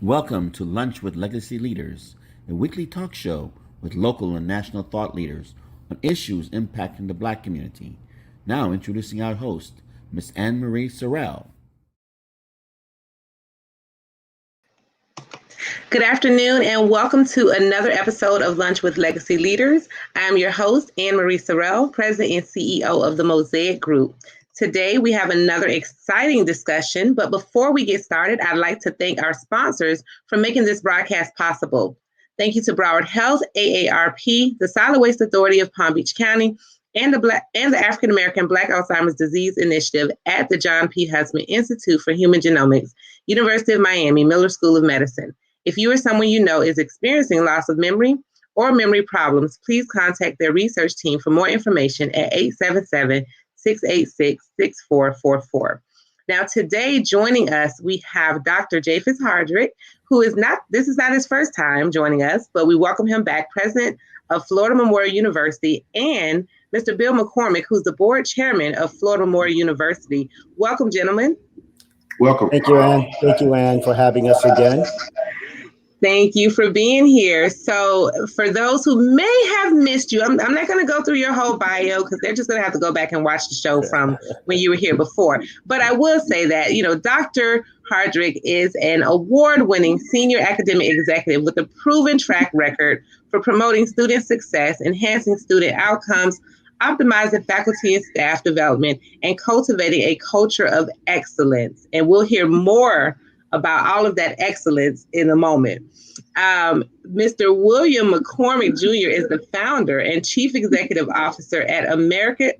Welcome to Lunch with Legacy Leaders, a weekly talk show with local and national thought leaders on issues impacting the Black community. Now introducing our host, Ms. Anne Marie Sorrell. Good afternoon and welcome to another episode of Lunch with Legacy Leaders. I am your host, Anne Marie Sorrell, President and CEO of the Mosaic Group. Today we have another exciting discussion, but before we get started, I'd like to thank our sponsors for making this broadcast possible. Thank you to Broward Health, AARP, the Solid Waste Authority of Palm Beach County, and the African American Black Alzheimer's Disease Initiative at the John P. Husman Institute for Human Genomics, University of Miami, Miller School of Medicine. If you or someone you know is experiencing loss of memory or memory problems, please contact their research team for more information at 877-686-6444. Now, today joining us, we have Dr. Jaffus Hardrick, this is not his first time joining us, but we welcome him back, President of Florida Memorial University, and Mr. Bill McCormick, who's the board chairman of Florida Memorial University. Welcome, gentlemen. Welcome. Thank you, Anne. Thank you, Anne, for having us again. Thank you for being here. So for those who may have missed you, I'm not going to go through your whole bio because they're just going to have to go back and watch the show from when you were here before. But I will say that, Dr. Hardrick is an award-winning senior academic executive with a proven track record for promoting student success, enhancing student outcomes, optimizing faculty and staff development, and cultivating a culture of excellence. And we'll hear more about all of that excellence in a moment. Mr. William McCormick Jr. is the founder and chief executive officer at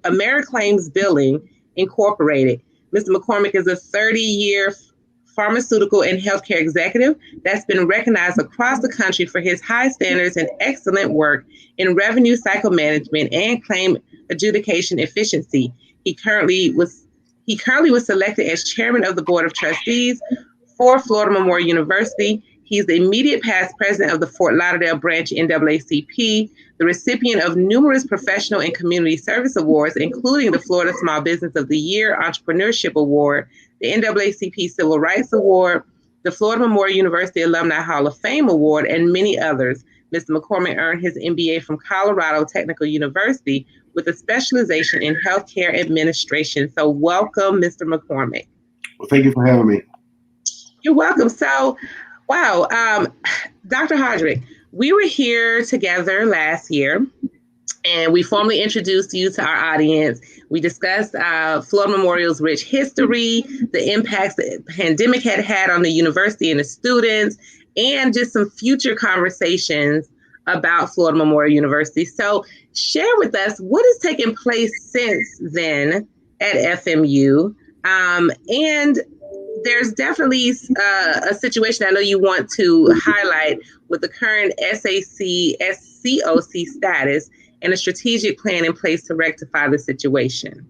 Americlaims Billing Incorporated. Mr. McCormick is a 30-year pharmaceutical and healthcare executive that's been recognized across the country for his high standards and excellent work in revenue cycle management and claim adjudication efficiency. He currently was selected as chairman of the board of trustees for Florida Memorial University. He's the immediate past president of the Fort Lauderdale branch NAACP, the recipient of numerous professional and community service awards, including the Florida Small Business of the Year Entrepreneurship Award, the NAACP Civil Rights Award, the Florida Memorial University Alumni Hall of Fame Award, and many others. Mr. McCormick earned his MBA from Colorado Technical University with a specialization in healthcare administration. So welcome, Mr. McCormick. Well, thank you for having me. You're welcome. So, wow, Dr. Hardrick, we were here together last year, and we formally introduced you to our audience. We discussed Florida Memorial's rich history, the impacts the pandemic had on the university and the students, and just some future conversations about Florida Memorial University. So share with us what has taken place since then at FMU, and there's definitely a situation I know you want to highlight with the current SAC-SCOC status and a strategic plan in place to rectify the situation.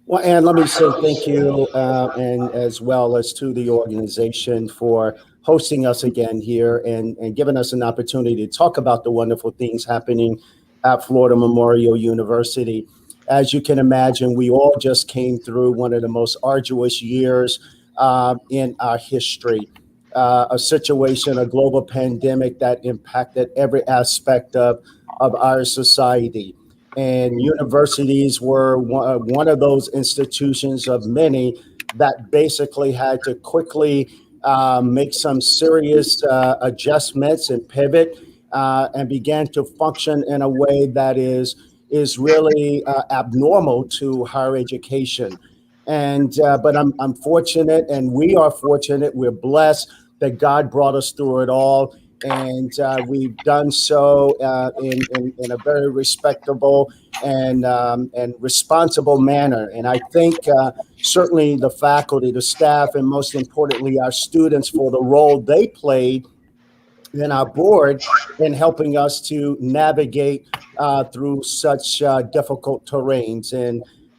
Well, Anne, let me say thank you, and as well as to the organization for hosting us again here and giving us an opportunity to talk about the wonderful things happening at Florida Memorial University. As you can imagine, we all just came through one of the most arduous years in our history, a situation, a global pandemic that impacted every aspect of our society. And universities were one of those institutions of many that basically had to quickly make some serious adjustments and pivot and began to function in a way that is really abnormal to higher education. But I'm fortunate, and we are fortunate. We're blessed that God brought us through it all, and we've done so in a very respectable and responsible manner. And I thank certainly the faculty, the staff, and most importantly our students for the role they played in our board in helping us to navigate through such difficult terrains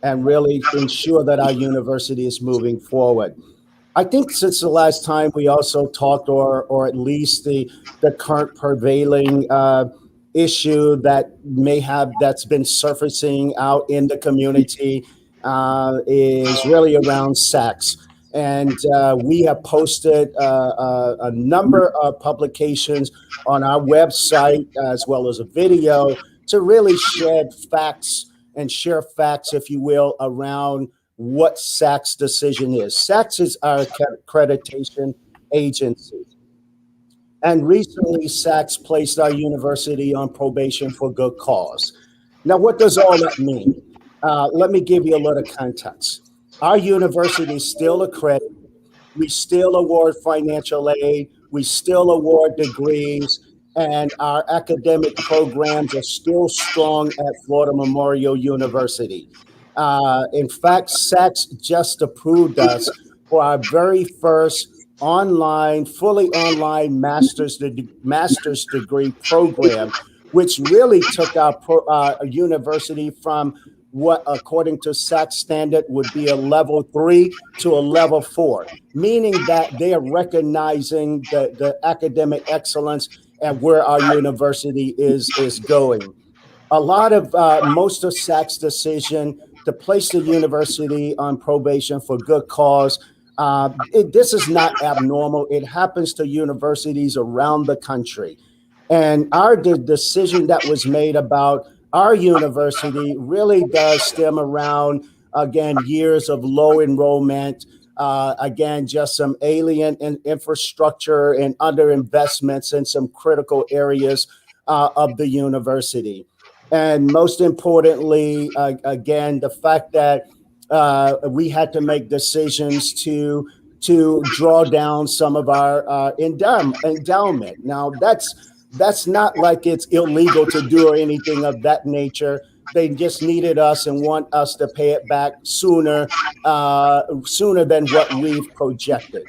and really ensure that our university is moving forward. I think since the last time we also talked, or at least the current prevailing issue that's been surfacing out in the community is really around sex. And we have posted a number of publications on our website, as well as a video, to really shed facts and share facts, if you will, around what SAC's decision is. SAC is our accreditation agency. And recently, SAC's placed our university on probation for good cause. Now, what does all that mean? Let me give you a little context. Our university is still accredited. We still award financial aid. We still award degrees. And our academic programs are still strong at Florida Memorial University. In fact, SAC's just approved us for our very first fully online master's degree program, which really took our university from what, according to SAC standard, would be a level 3 to a level 4, meaning that they are recognizing the academic excellence and where our university is going. A lot of most of SAC's decision to place the university on probation for good cause. This is not abnormal. It happens to universities around the country. And the decision that was made about our university really does stem around, again, years of low enrollment, again, just some alien infrastructure and underinvestments in some critical areas of the university. And most importantly, again, the fact that we had to make decisions to draw down some of our endowment. Now, that's not like it's illegal to do or anything of that nature. They just needed us and want us to pay it back sooner than what we've projected.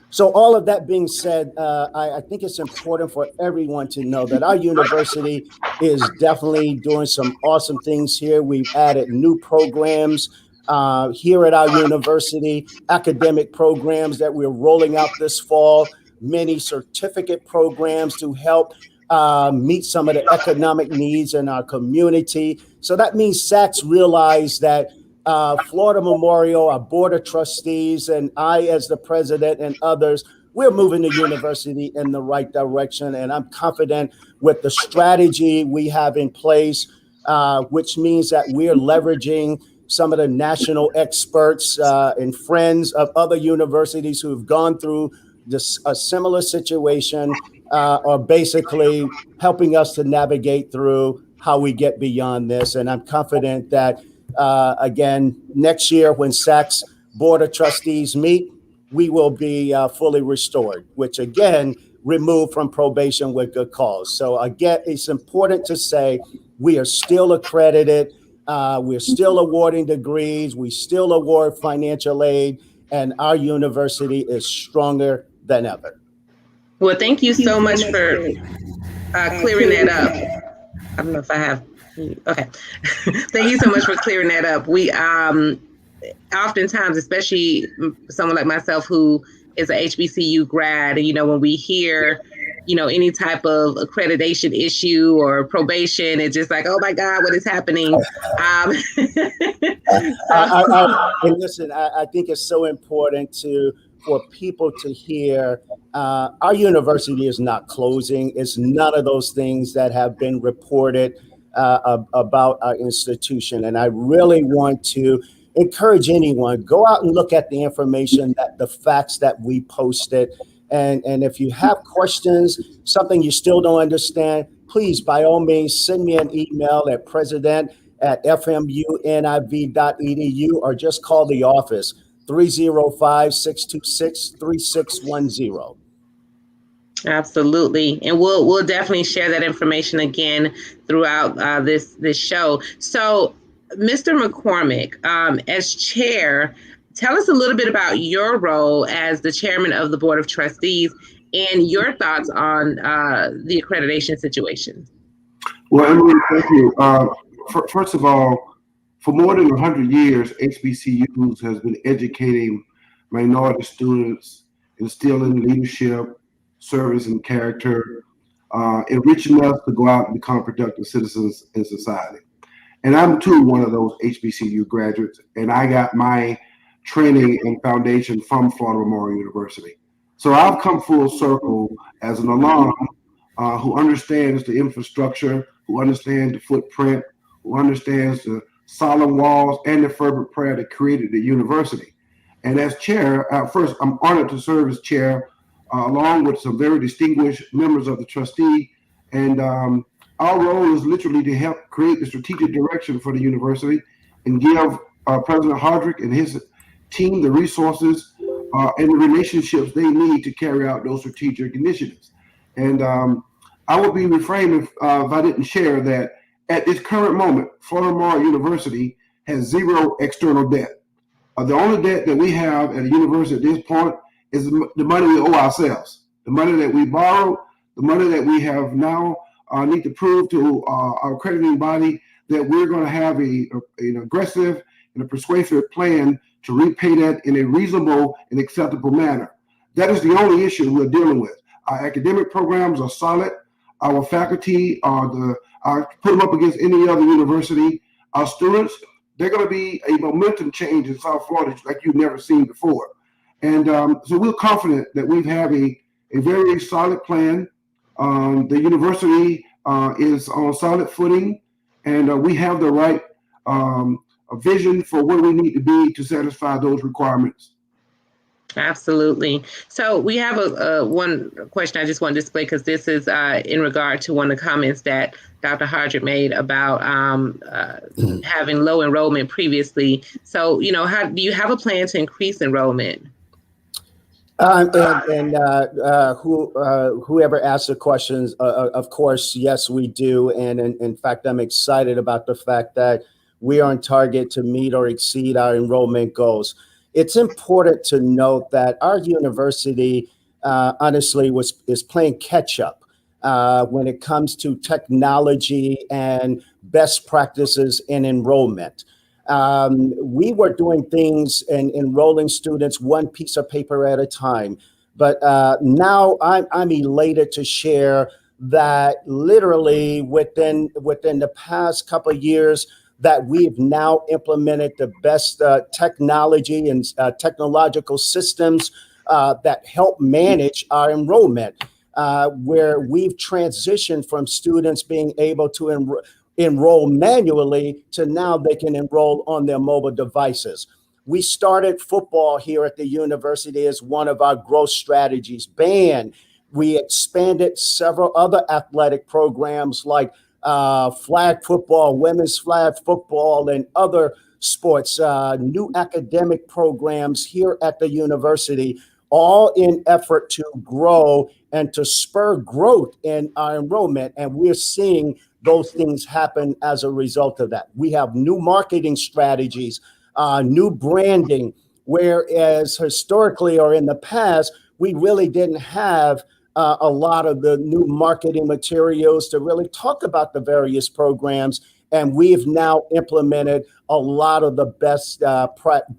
So all of that being said, I think it's important for everyone to know that our university is definitely doing some awesome things here. We've added new programs here at our university, academic programs that we're rolling out this fall, many certificate programs to help meet some of the economic needs in our community. So that means SAC's realized that Florida Memorial, our board of trustees, and I as the president and others, we're moving the university in the right direction. And I'm confident with the strategy we have in place, which means that we're leveraging some of the national experts and friends of other universities who have gone through a similar situation, are basically helping us to navigate through how we get beyond this. And I'm confident that again, next year when SAC's Board of Trustees meet, we will be fully restored, which again, removed from probation with good cause. So again, it's important to say we are still accredited. We're still awarding degrees. We still award financial aid, and our university is stronger than ever. Well, thank you so much for clearing that up. I don't know if I have. Okay. Thank you so much for clearing that up. We oftentimes, especially someone like myself who is a HBCU grad, when we hear, any type of accreditation issue or probation, it's just like, oh my God, what is happening? And listen, I think it's so important for people to hear our university is not closing. It's none of those things that have been reported about our institution. And I really want to encourage anyone, go out and look at the information, the facts that we posted. And if you have questions, something you still don't understand, please, by all means, send me an email at president@fmuniv.edu or just call the office, 305-626-3610. Absolutely. And we'll definitely share that information again throughout this show. So, Mr. McCormick, as chair, tell us a little bit about your role as the chairman of the Board of Trustees and your thoughts on the accreditation situation. Well, Emily, thank you. First of all, for more than 100 years, HBCUs has been educating minority students, instilling leadership, service, and character, enriching us to go out and become productive citizens in society. And I'm too one of those HBCU graduates, and I got my training and foundation from Florida Memorial University. So I've come full circle as an alum who understands the infrastructure, who understands the footprint, who understands the solemn walls and the fervent prayer that created the university. And as chair, first, I'm honored to serve as chair along with some very distinguished members of the trustee. And our role is literally to help create the strategic direction for the university and give President Hardrick and his team the resources and the relationships they need to carry out those strategic initiatives. And I would be reframed if I didn't share that at this current moment, Florida Memorial University has zero external debt. The only debt that we have at the university at this point is the money we owe ourselves, the money that we borrowed, the money that we have now need to prove to our accrediting body that we're going to have an aggressive and a persuasive plan to repay that in a reasonable and acceptable manner. That is the only issue we're dealing with. Our academic programs are solid. Our faculty are put them up against any other university. Our students, they're going to be a momentum change in South Florida like you've never seen before. And so we're confident that we have a very solid plan. The university is on solid footing, and we have the right vision for where we need to be to satisfy those requirements. Absolutely. So we have one question I just want to display, because this is in regard to one of the comments that Dr. Hardrick made about having low enrollment previously. So, how do you have a plan to increase enrollment? Whoever asked the questions, of course, yes, we do. And in fact, I'm excited about the fact that we are on target to meet or exceed our enrollment goals. It's important to note that our university, honestly, is playing catch up when it comes to technology and best practices in enrollment. We were doing things and enrolling students one piece of paper at a time. But now I'm elated to share that literally within the past couple of years, that we've now implemented the best technology and technological systems that help manage our enrollment, where we've transitioned from students being able to enroll manually to now they can enroll on their mobile devices. We started football here at the university as one of our growth strategies. Band, we expanded several other athletic programs like flag football, women's flag football, and other sports, new academic programs here at the university, all in effort to grow and to spur growth in our enrollment. And we're seeing those things happen as a result of that. We have new marketing strategies, new branding, whereas historically or in the past, we really didn't have a lot of the new marketing materials to really talk about the various programs. And we've now implemented a lot of the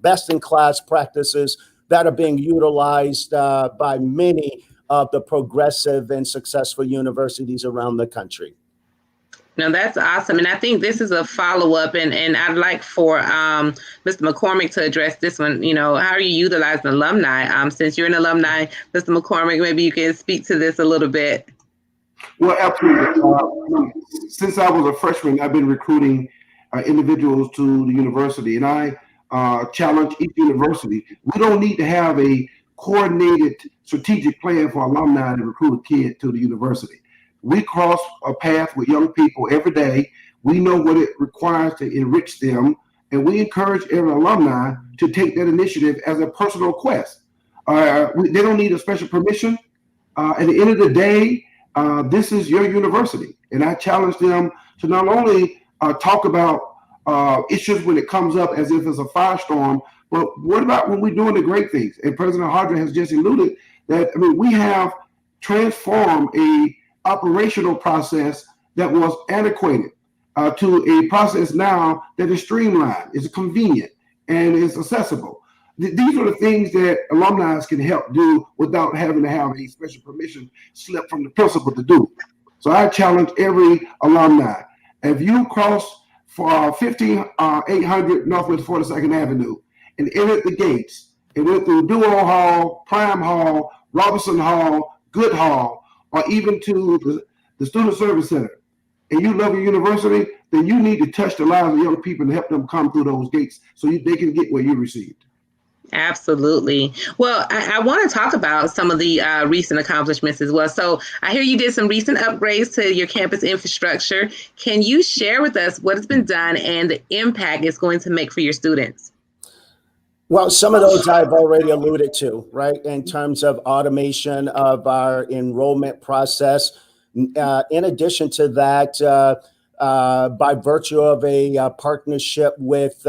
best in class practices that are being utilized by many of the progressive and successful universities around the country. No, that's awesome. And I think this is a follow-up, and I'd like for Mr. McCormick to address this one. How are you utilizing alumni? Since you're an alumni, Mr. McCormick, maybe you can speak to this a little bit. Well, absolutely. Since I was a freshman, I've been recruiting individuals to the university, and I challenge each university. We don't need to have a coordinated strategic plan for alumni to recruit a kid to the university. We cross a path with young people every day. We know what it requires to enrich them, and we encourage every alumni to take that initiative as a personal quest. They don't need a special permission. At the end of the day, this is your university, and I challenge them to not only talk about issues when it comes up as if it's a firestorm, but what about when we're doing the great things? And President Hardrick has just alluded that, we have transformed a operational process that was antiquated to a process now that is streamlined, is convenient, and is accessible. These are the things that alumni can help do without having to have a special permission slip from the principal to do. So I challenge every alumni. If you cross for 15800 Northwest 42nd Avenue and entered the gates and went through Duo Hall, Prime Hall, Robinson Hall, Good Hall, or even to the Student Service Center, and you love your university, then you need to touch the lives of young people and help them come through those gates so they can get what you received. Absolutely. Well, I want to talk about some of the recent accomplishments as well. So I hear you did some recent upgrades to your campus infrastructure. Can you share with us what has been done and the impact it's going to make for your students? Well, some of those I've already alluded to, right, in terms of automation of our enrollment process. In addition to that, by virtue of a partnership with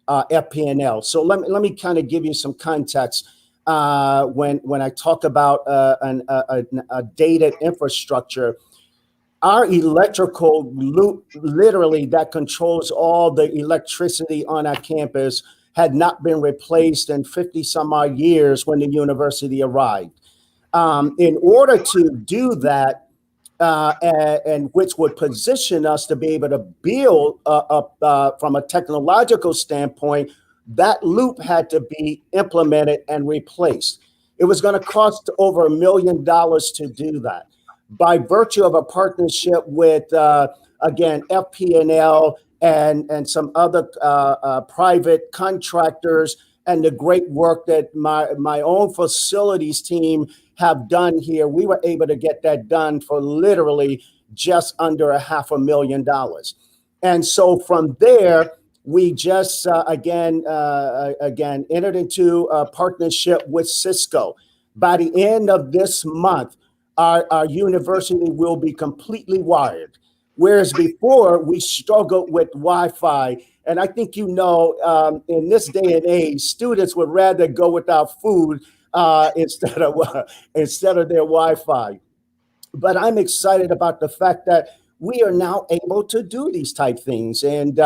FPNL. So let me kind of give you some context. When I talk about a dated infrastructure, our electrical loop, literally that controls all the electricity on our campus, had not been replaced in 50 some odd years when the university arrived. In order to do that, and which would position us to be able to build from a technological standpoint, that loop had to be implemented and replaced. It was going to cost over $1 million to do that. By virtue of a partnership with, again, FPNL and some other private contractors, and the great work that my own facilities team have done here, we were able to get that done for literally just under $500,000. And so from there, we just again entered into a partnership with Cisco. By the end of this month, our university will be completely wired. Whereas before we struggled with Wi-Fi. And I think, in this day and age, students would rather go without food instead of their Wi-Fi. But I'm excited about the fact that we are now able to do these type things. And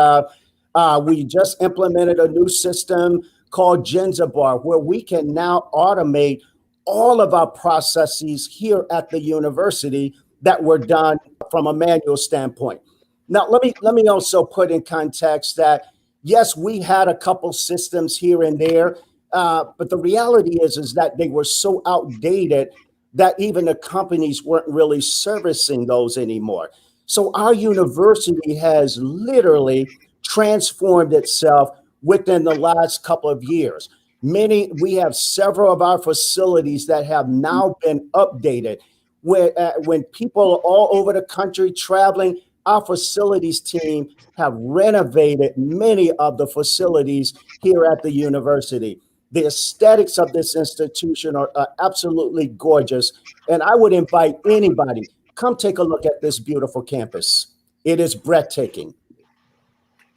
we just implemented a new system called Genzabar, where we can now automate all of our processes here at the university that were done from a manual standpoint. Now, let me also put in context that, yes, we had a couple systems here and there, but the reality is that they were so outdated that even the companies weren't really servicing those anymore. So our university has literally transformed itself within the last couple of years. We have several of our facilities that have now been updated. When people are all over the country traveling, our facilities team have renovated many of the facilities here at the university. The aesthetics of this institution are absolutely gorgeous. And I would invite anybody, come take a look at this beautiful campus. It is breathtaking.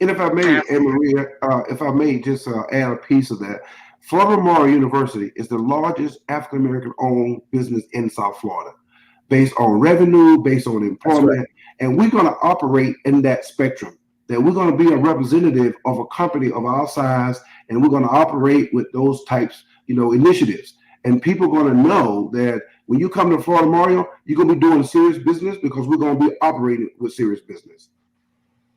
And if I may, Anne Maria, if I may just add a piece of that, Florida Memorial University is the largest African-American owned business in South Florida, based on revenue, based on employment. Right. And we're going to operate in that spectrum, that we're going to be a representative of a company of our size, and we're going to operate with those types, initiatives. And people are going to know that when you come to Florida Memorial, you're going to be doing serious business because we're going to be operating with serious business.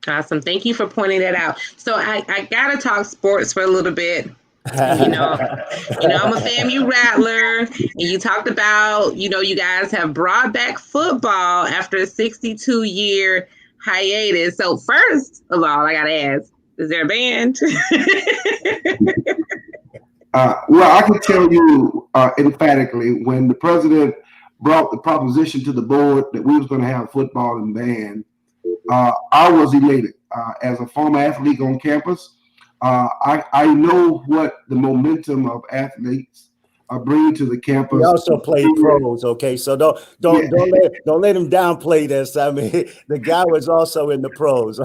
Awesome. Thank you for pointing that out. So I got to talk sports for a little bit. I'm a FAMU Rattler, and you talked about, you guys have brought back football after a 62-year hiatus. So first of all, I got to ask, is there a band? Well, I can tell you emphatically, when the president brought the proposition to the board that we was going to have football and band, I was elated. As a former athlete on campus, I know what the momentum of athletes are bringing to the campus. He also played pros, okay? So don't let him downplay this. I mean, the guy was also in the pros.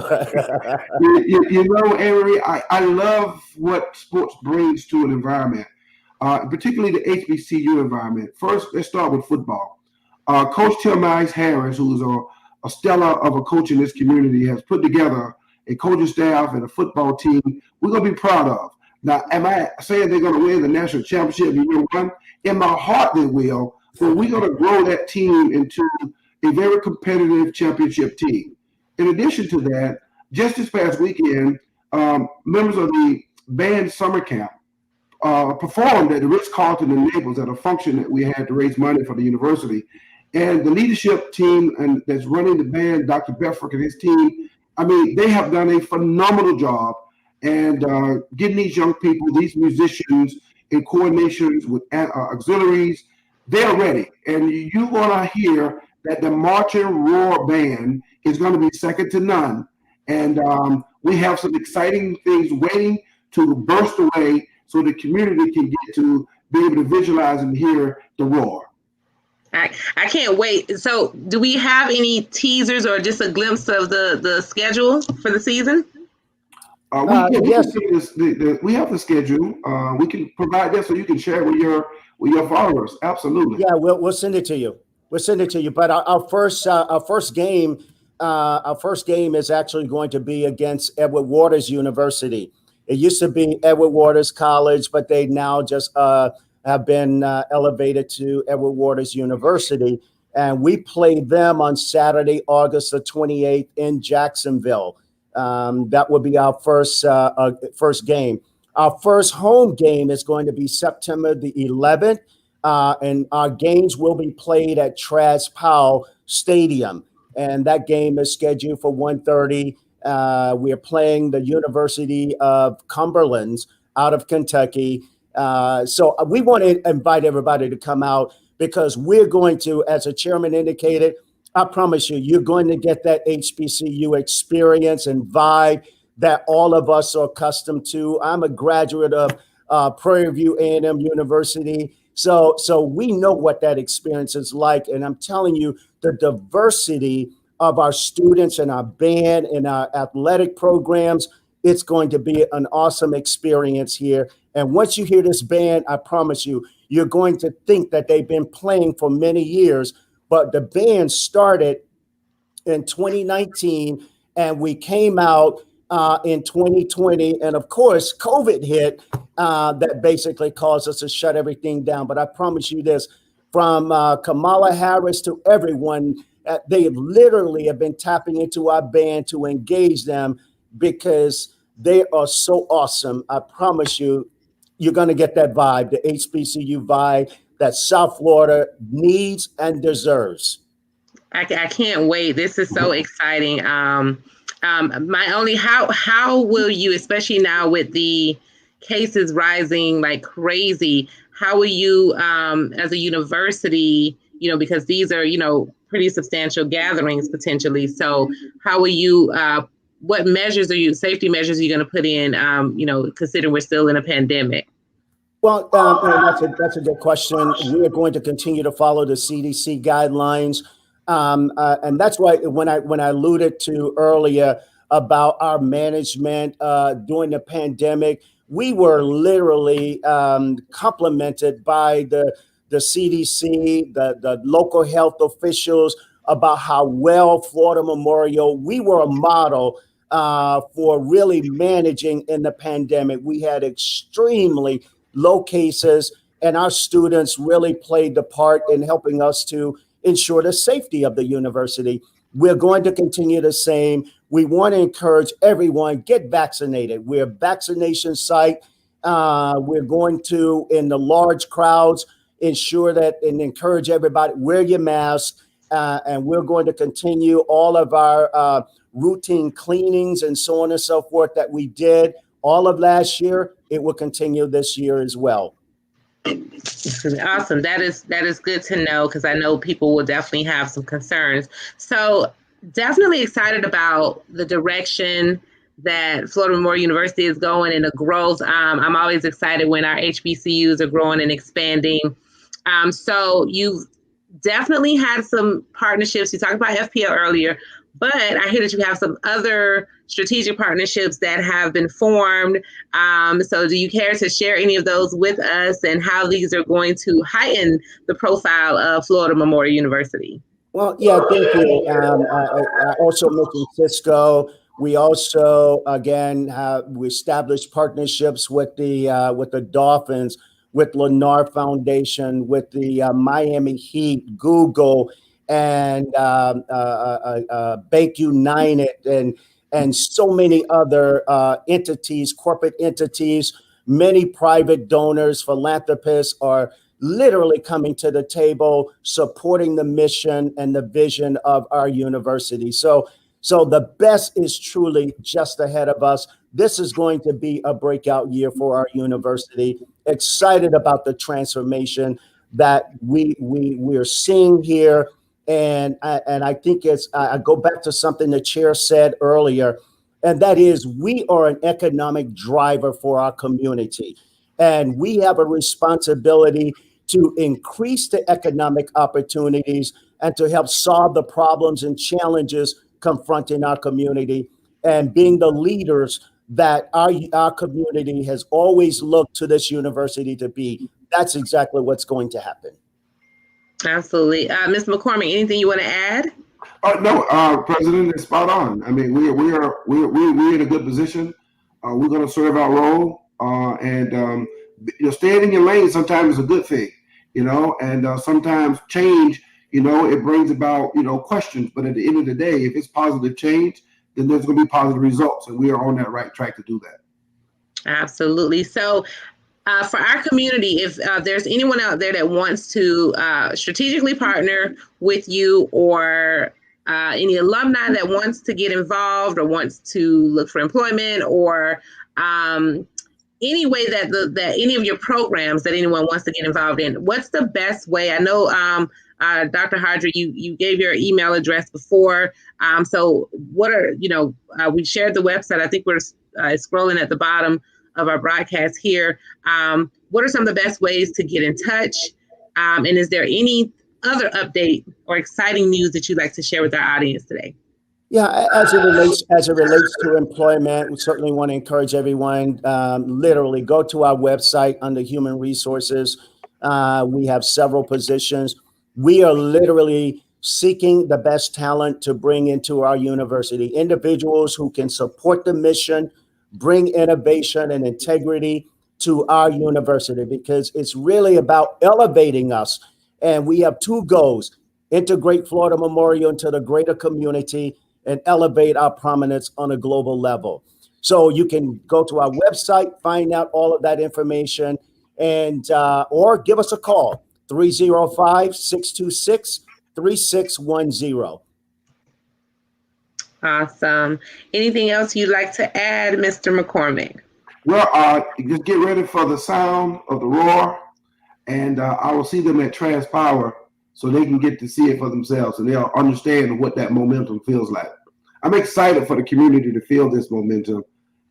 Avery, I love what sports brings to an environment, particularly the HBCU environment. First, let's start with football. Coach Tim Harris, who's a stellar of a coach in this community, has put together a coaching staff and a football team we're going to be proud of. Now, am I saying they're going to win the national championship in year one? In my heart, they will. But we're going to grow that team into a very competitive championship team. In addition to that, just this past weekend, members of the band summer camp performed at the Ritz-Carlton in Naples at a function that we had to raise money for the university. And the leadership team and that's running the band, Dr. Beffrick and his team, I mean, they have done a phenomenal job and getting these young people, these musicians, in coordinations with auxiliaries, they're ready. And you're going to hear that the Marching Roar Band is going to be second to none. And we have some exciting things waiting to burst away so the community can get to be able to visualize and hear the roar. I can't wait. So do we have any teasers or just a glimpse of the schedule for the season? Yes, we have the schedule. We can provide that so you can share with your followers. Absolutely. Yeah, we'll send it to you. We'll send it to you. But our first game is actually going to be against Edward Waters University. It used to be Edward Waters College, but they now just have been elevated to Edward Waters University. And we play them on Saturday, August the 28th in Jacksonville. That will be our first game. Our first home game is going to be September the 11th. And our games will be played at Travis Powell Stadium. And that game is scheduled for 1:30. We are playing the University of Cumberland's out of Kentucky. So we want to invite everybody to come out because we're going to, as the chairman indicated, I promise you, you're going to get that HBCU experience and vibe that all of us are accustomed to. I'm a graduate of Prairie View A&M University. So we know what that experience is like. And I'm telling you, the diversity of our students and our band and our athletic programs, it's going to be an awesome experience here. And once you hear this band, I promise you, you're going to think that they've been playing for many years. But the band started in 2019 and we came out in 2020. And of course, COVID hit that basically caused us to shut everything down. But I promise you this, from Kamala Harris to everyone, they literally have been tapping into our band to engage them because they are so awesome. I promise you, you're going to get that vibe, the HBCU vibe that South Florida needs and deserves. I can't wait. This is so exciting. My only, how will you, especially now with the cases rising like crazy, how will you, as a university, because these are, pretty substantial gatherings potentially. So how will you, what safety measures are you going to put in, considering we're still in a pandemic? Well, that's a good question. We are going to continue to follow the CDC guidelines. And that's why when I alluded to earlier about our management during the pandemic, we were literally complimented by the CDC, the local health officials about how well Florida Memorial, we were a model for really managing in the pandemic. We had extremely low cases, and our students really played the part in helping us to ensure the safety of the university. We're going to continue the same. We want to encourage everyone, get vaccinated. We're a vaccination site. We're going to, in the large crowds, ensure that and encourage everybody, wear your mask. And we're going to continue all of our routine cleanings and so on and so forth that we did all of last year. It will continue this year as well. Awesome. That is good to know because I know people will definitely have some concerns. So definitely excited about the direction that Florida Memorial University is going and the growth. I'm always excited when our HBCUs are growing and expanding. So you've definitely had some partnerships. You talked about FPL earlier, but I hear that you have some other strategic partnerships that have been formed. So do you care to share any of those with us and how these are going to heighten the profile of Florida Memorial University? Well, yeah, thank you. I also mentioned Cisco. We also, again, we established partnerships with the Dolphins, with Lennar Foundation, with the Miami Heat, Google, and Bank United, and so many other entities, corporate entities, many private donors, philanthropists are literally coming to the table, supporting the mission and the vision of our university. So the best is truly just ahead of us. This is going to be a breakout year for our university. Excited about the transformation that we're seeing here. And I think I go back to something the chair said earlier, and that is we are an economic driver for our community. And we have a responsibility to increase the economic opportunities and to help solve the problems and challenges confronting our community, and being the leaders that our community has always looked to this university to be. That's exactly what's going to happen. Absolutely. Ms. McCormick, anything you want to add? No, President is spot on. I mean, we're in a good position. We're going to serve our role, and staying in your lane sometimes is a good thing, and sometimes change, it brings about, questions. But at the end of the day, if it's positive change, then there's going to be positive results, and we are on that right track to do that. Absolutely. So for our community, if there's anyone out there that wants to strategically partner with you, or any alumni that wants to get involved or wants to look for employment, or any way that any of your programs that anyone wants to get involved in, what's the best way? I know, Dr. Hardrick, you gave your email address before. So what are, we shared the website. I think we're scrolling at the bottom of our broadcast here. What are some of the best ways to get in touch? And is there any other update or exciting news that you'd like to share with our audience today? Yeah, as it relates to employment, we certainly want to encourage everyone, literally go to our website under Human Resources. We have several positions. We are literally seeking the best talent to bring into our university, individuals who can support the mission, bring innovation and integrity to our university, because it's really about elevating us. And we have two goals: integrate Florida Memorial into the greater community and elevate our prominence on a global level. So you can go to our website, find out all of that information, and or give us a call, 305-626-3610. Awesome. Anything else you'd like to add, Mr. McCormick? Well, just get ready for the sound of the roar, and I will see them at Transpower so they can get to see it for themselves, and they'll understand what that momentum feels like. I'm excited for the community to feel this momentum,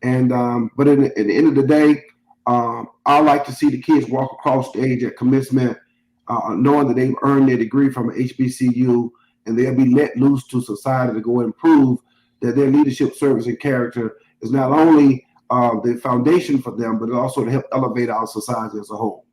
and but at the end of the day, I like to see the kids walk across stage at commencement, knowing that they've earned their degree from an HBCU, and they'll be let loose to society to go and prove that their leadership, service, and character is not only the foundation for them, but also to help elevate our society as a whole.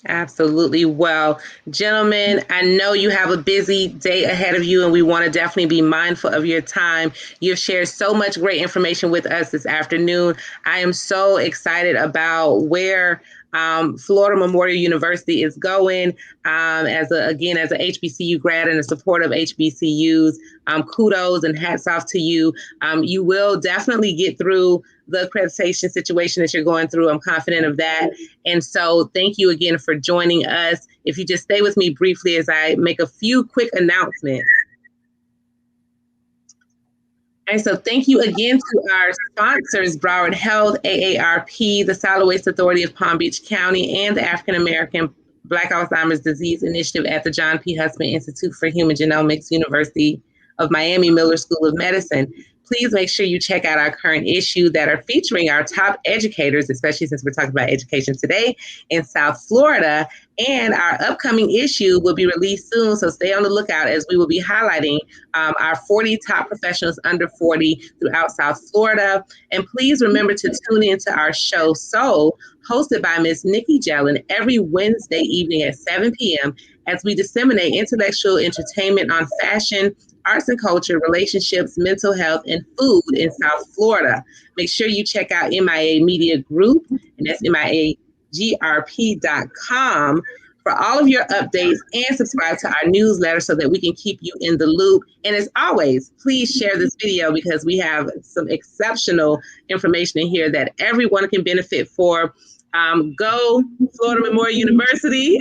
Absolutely. Well, gentlemen, I know you have a busy day ahead of you, and we want to definitely be mindful of your time. You've shared so much great information with us this afternoon. I am so excited about where Florida Memorial University is going. As a HBCU grad and a supporter of HBCUs, kudos and hats off to you. You will definitely get through the accreditation situation that you're going through. I'm confident of that. And so thank you again for joining us. If you just stay with me briefly as I make a few quick announcements. And so thank you again to our sponsors, Broward Health, AARP, the Solid Waste Authority of Palm Beach County, and the African American Black Alzheimer's Disease Initiative at the John P. Husband Institute for Human Genomics, University of Miami Miller School of Medicine. Please make sure you check out our current issue that are featuring our top educators, especially since we're talking about education today in South Florida. And our upcoming issue will be released soon, so stay on the lookout as we will be highlighting our 40 top professionals under 40 throughout South Florida. And please remember to tune into our show, Soul, hosted by Ms. Nikki Jellin, every Wednesday evening at 7 p.m. as we disseminate intellectual entertainment on fashion, arts and culture, relationships, mental health, and food in South Florida. Make sure you check out MIA Media Group, and that's MIAGRP.com, for for all of your updates and subscribe to our newsletter so that we can keep you in the loop. And as always, please share this video because we have some exceptional information in here that everyone can benefit for. Go Florida Memorial University.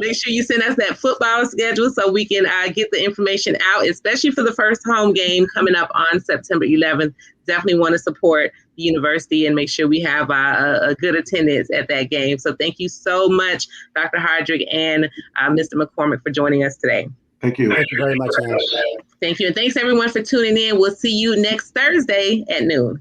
Make sure you send us that football schedule so we can get the information out, especially for the first home game coming up on September 11th. Definitely want to support the university and make sure we have a good attendance at that game. So thank you so much, Dr. Hardrick and Mr. McCormick, for joining us today. Thank you. Thank you very much, Ann. Thank you. And thanks everyone for tuning in. We'll see you next Thursday at noon.